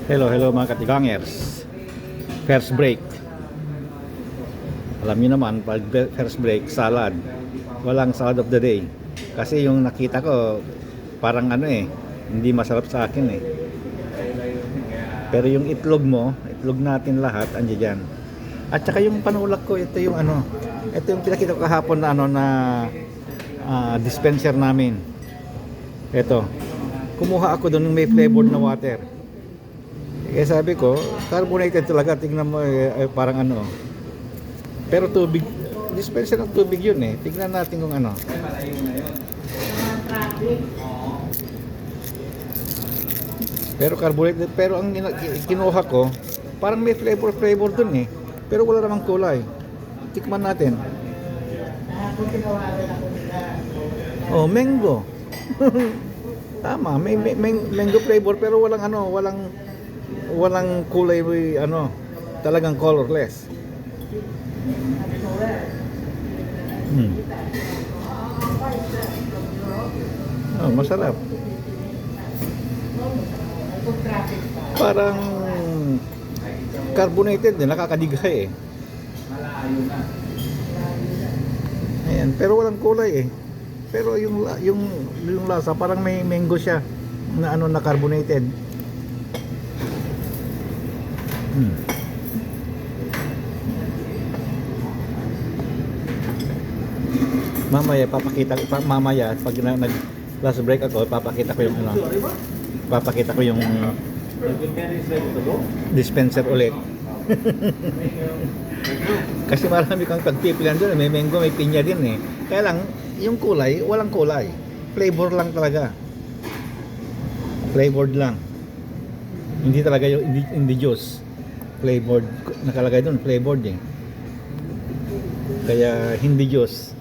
Hello mga katigangers. First break. Alam niyo naman, pag first break, salad. Walang salad of the day. Kasi yung nakita ko, parang hindi masarap sa akin eh. Pero yung itlog mo, itlog natin lahat, andyan dyan. At saka yung panulak ko, ito yung ito yung pinakita ko kahapon na dispenser namin. Ito. Kumuha ako doon ng may flavored na water. Kaya sabi ko, carbonated talaga, tingnan mo parang Pero tubig, dispenser ng tubig yun eh. Tingnan natin kung Pero carbonated, pero ang kinuha ko, parang may flavor dun eh. Pero wala namang kulay. Tikman natin. Oh, mango. Tama, may mango flavor pero walang kulay, talagang colorless. Oh, masarap. Parang carbonated din, nakakadigay eh. Ayan, pero walang kulay eh. Pero yung lasa parang may mango siya na na carbonated. Mamaya mamaya pag nag last break ako, papakita ko yung dispenser ulit. Kasi marami kang pagpipilian doon, may mango, may pinya din eh. Kaya lang yung kulay, walang kulay. Flavor lang talaga. Flavored lang. Hindi talaga yung hindi juice. Flavored, nakalagay doon, flavored eh. Kaya hindi juice.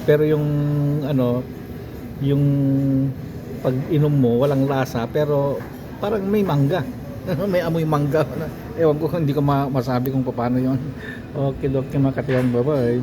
Pero yung yung pag inom mo walang lasa pero parang may mangga. May amoy mangga. Ewan ko, hindi ko masabi kung paano 'yon. Okay, mga katiyan, bye-bye.